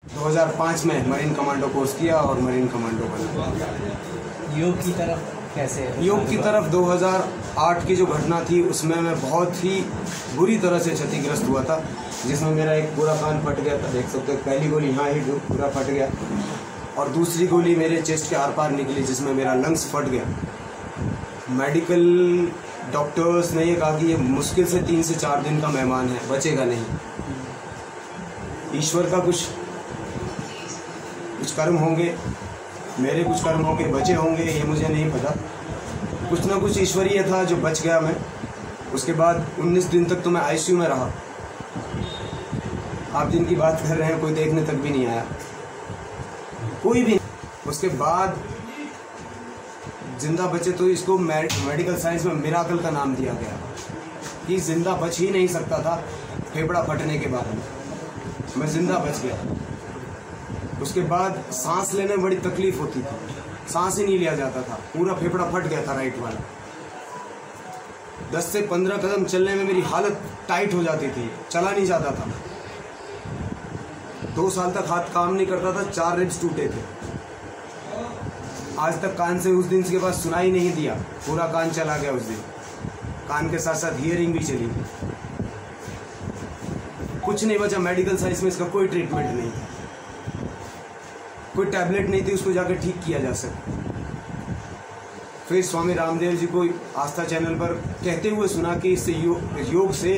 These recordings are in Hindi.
2005 में मरीन कमांडो कोर्स किया और मरीन कमांडो बना। योग की तरफ कैसे? योग की तरफ 2008 की जो घटना थी उसमें मैं बहुत ही बुरी तरह से क्षतिग्रस्त हुआ था, जिसमें मेरा एक पूरा कान फट गया था। देख सकते हो, पहली गोली यहाँ ही पूरा फट गया और दूसरी गोली मेरे चेस्ट के आर पार निकली, जिसमें मेरा लंग्स फट गया। मेडिकल डॉक्टर्स ने ये कहा कि ये मुश्किल से 3 से 4 दिन का मेहमान है, बचेगा नहीं। ईश्वर का कुछ कर्म होंगे, मेरे कुछ कर्म होंगे, बचे होंगे, ये मुझे नहीं पता। कुछ ना कुछ ईश्वरीय था जो बच गया मैं। उसके बाद 19 दिन तक तो मैं आईसीयू में रहा। आप जिनकी बात कर रहे हैं कोई देखने तक भी नहीं आया, कोई भी। उसके बाद जिंदा बचे तो इसको मेडिकल साइंस में मिराकल का नाम दिया गया कि जिंदा बच ही नहीं सकता था। फेफड़ा फटने के बाद मैं जिंदा बच गया। उसके बाद सांस लेने में बड़ी तकलीफ होती थी, सांस ही नहीं लिया जाता था, पूरा फेफड़ा फट गया था राइट वाला। 10 से 15 कदम चलने में मेरी हालत टाइट हो जाती थी, चला नहीं जाता था। 2 साल तक हाथ काम नहीं करता था, 4 रिब्स टूटे थे। आज तक कान से उस दिन के बाद सुनाई नहीं दिया, पूरा कान चला गया उस दिन। कान के साथ साथ हियरिंग भी चली गई। कुछ नहीं बचा। मेडिकल साइंस में इसका कोई ट्रीटमेंट नहीं, कोई टैबलेट नहीं थी उसको जाकर ठीक किया जा सके। फिर स्वामी रामदेव जी को आस्था चैनल पर कहते हुए सुना कि इससे योग से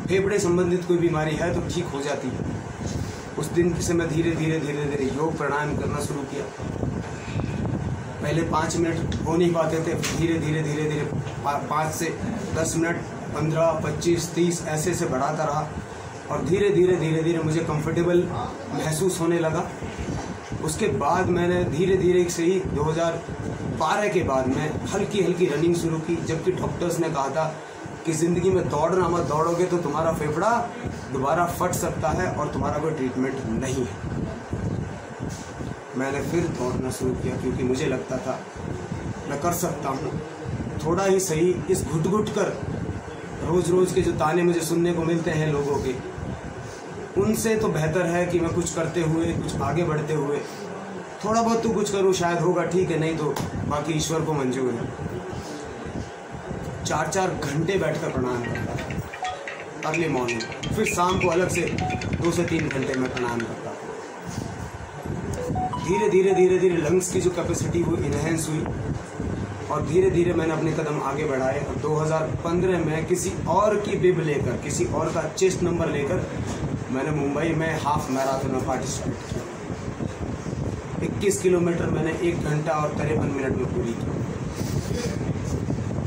फेफड़े संबंधित कोई बीमारी है तो ठीक हो जाती है। उस दिन से मैं धीरे धीरे योग प्राणायाम करना शुरू किया। पहले 5 मिनट हो नहीं पाते थे, धीरे धीरे 5 से 10 मिनट, 15, 25, 30 ऐसे से बढ़ाता रहा और धीरे धीरे मुझे कंफर्टेबल महसूस होने लगा। उसके बाद मैंने धीरे से ही 2012 के बाद मैं हल्की रनिंग शुरू की, जबकि डॉक्टर्स ने कहा था कि ज़िंदगी में दौड़ना मत, दौड़ोगे तो तुम्हारा फेफड़ा दोबारा फट सकता है और तुम्हारा कोई ट्रीटमेंट नहीं है। मैंने फिर दौड़ना शुरू किया क्योंकि मुझे लगता था मैं कर सकता हूँ, थोड़ा ही सही। इस घुट कर रोज़ के जो ताने मुझे सुनने को मिलते हैं लोगों के, उनसे तो बेहतर है कि मैं कुछ करते हुए, कुछ आगे बढ़ते हुए थोड़ा बहुत तो कुछ करूँ, शायद होगा, ठीक है, नहीं तो बाकी ईश्वर को मंजूर है। 4 घंटे बैठकर प्रणाम करता था अर्ली मॉर्निंग, फिर शाम को अलग से 2 से 3 घंटे में प्रणाम करता था। धीरे लंग्स की जो कैपेसिटी वो इनहेंस हुई और धीरे मैंने अपने कदम आगे बढ़ाए। और 2015 में किसी और की बिब लेकर, किसी और का चेस्ट नंबर लेकर मैंने मुंबई में हाफ मैराथन में पार्टिसिपेट किया। 21 किलोमीटर मैंने 1 घंटा और 53 मिनट में पूरी की।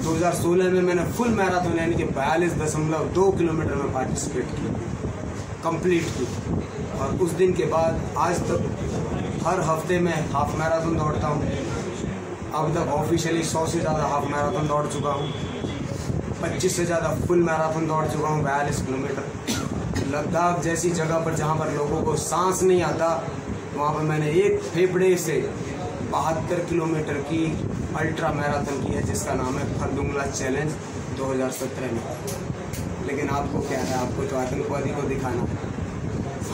2016 में मैंने फुल मैराथन यानी कि 42.2 किलोमीटर में पार्टिसिपेट किया, कंप्लीट की। और उस दिन के बाद आज तक हर हफ्ते में हाफ मैराथन दौड़ता हूँ। अब तक ऑफिशियली 100 से ज़्यादा हाफ मैराथन दौड़ चुका हूँ, 25 से ज़्यादा फुल मैराथन दौड़ चुका हूँ, 42 किलोमीटर। लद्दाख जैसी जगह पर जहाँ पर लोगों को सांस नहीं आता, वहाँ पर मैंने एक फेफड़े से 72 किलोमीटर की अल्ट्रा मैराथन की है, जिसका नाम है खरदुंगला चैलेंज 2017 में। लेकिन आपको क्या है, आपको तो आतंकवादी को दिखाना,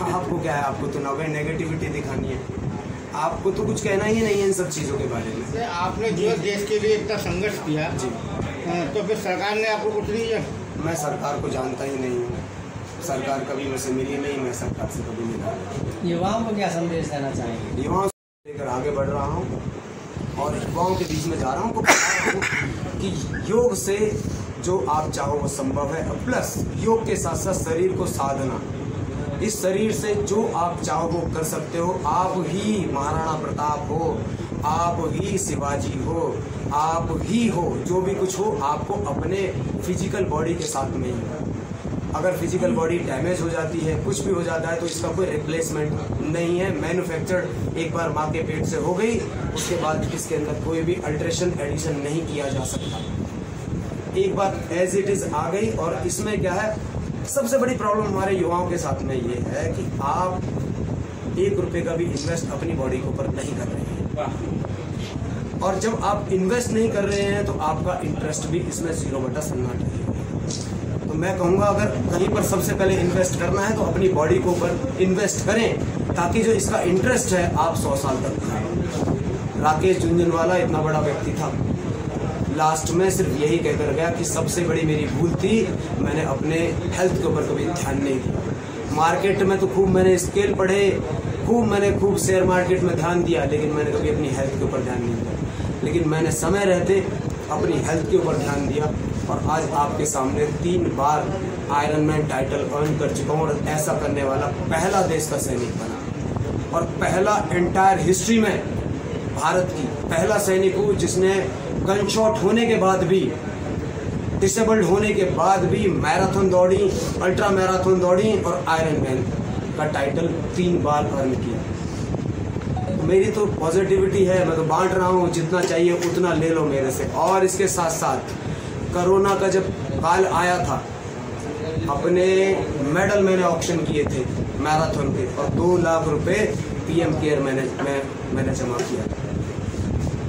आपको क्या है, आपको तो नेगेटिविटी दिखानी है, आपको तो कुछ कहना ही नहीं है इन सब चीज़ों के बारे में। आपने जो देश के लिए इतना संघर्ष किया जी, तो फिर सरकार ने आपको कुछ नहीं किया? मैं सरकार को जानता ही नहीं हूँ, सरकार कभी मुझसे मिली नहीं, मैं सरकार से कभी मिला। युवाओं को क्या संदेश देना चाहेंगे? युवाओं से लेकर आगे बढ़ रहा हूँ और युवाओं के बीच में जा रहा हूँ कि योग से जो आप चाहो वो संभव है। प्लस योग के साथ साथ शरीर को साधना, इस शरीर से जो आप चाहो वो कर सकते हो। आप ही महाराणा प्रताप हो, आप ही शिवाजी हो, आप ही हो, जो भी कुछ हो आपको अपने फिजिकल बॉडी के साथ में ही। अगर फिजिकल बॉडी डैमेज हो जाती है, कुछ भी हो जाता है, तो इसका कोई रिप्लेसमेंट नहीं है। मैन्युफैक्चर्ड एक बार माँ के पेट से हो गई, उसके बाद इसके अंदर कोई भी अल्ट्रेशन एडिशन नहीं किया जा सकता। एक बार एज इट इज आ गई। और इसमें क्या है, सबसे बड़ी प्रॉब्लम हमारे युवाओं के साथ में ये है कि आप 1 रुपये का भी इन्वेस्ट अपनी बॉडी के ऊपर नहीं कर रहे हैं। और जब आप इन्वेस्ट नहीं कर रहे हैं तो आपका इंटरेस्ट भी इसमें 0 बटा सन्नाटा ही होगा। तो मैं कहूँगा अगर कहीं पर सबसे पहले इन्वेस्ट करना है तो अपनी बॉडी के ऊपर इन्वेस्ट करें, ताकि जो इसका इंटरेस्ट है आप 100 साल तक खाएं। राकेश झुनझुनवाला इतना बड़ा व्यक्ति था, लास्ट में सिर्फ यही कहकर गया कि सबसे बड़ी मेरी भूल थी, मैंने अपने हेल्थ के ऊपर कभी ध्यान नहीं दिया। मार्केट में तो खूब मैंने स्केल पढ़े, खूब शेयर मार्केट में ध्यान दिया, लेकिन मैंने कभी अपनी हेल्थ के ऊपर ध्यान नहीं दिया। लेकिन मैंने समय रहते अपनी हेल्थ के ऊपर ध्यान दिया और आज आपके सामने 3 बार आयरन मैन टाइटल अर्न कर चुका हूँ और ऐसा करने वाला पहला देश का सैनिक बना और पहला एंटायर हिस्ट्री में भारत की पहला सैनिक हूँ जिसने गन शॉट होने के बाद भी, डिसेबल्ड होने के बाद भी मैराथन दौड़ी, अल्ट्रा मैराथन दौड़ी और आयरन मैन का टाइटल 3 बार अर्न किया। तो मेरी तो पॉजिटिविटी है, मैं तो बांट रहा हूँ, जितना चाहिए उतना ले लो मेरे से। और इसके साथ साथ कोरोना का जब काल आया था, अपने मेडल मैंने ऑक्शन किए थे मैराथन के और 2 लाख रुपए पीएम केयर मैंने जमा किया।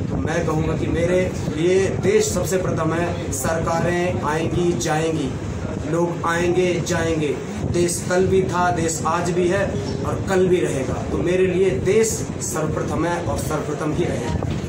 तो मैं कहूँगा कि मेरे लिए देश सबसे प्रथम है। सरकारें आएंगी जाएंगी, लोग आएंगे जाएंगे, देश कल भी था, देश आज भी है और कल भी रहेगा। तो मेरे लिए देश सर्वप्रथम है और सर्वप्रथम ही रहेगा।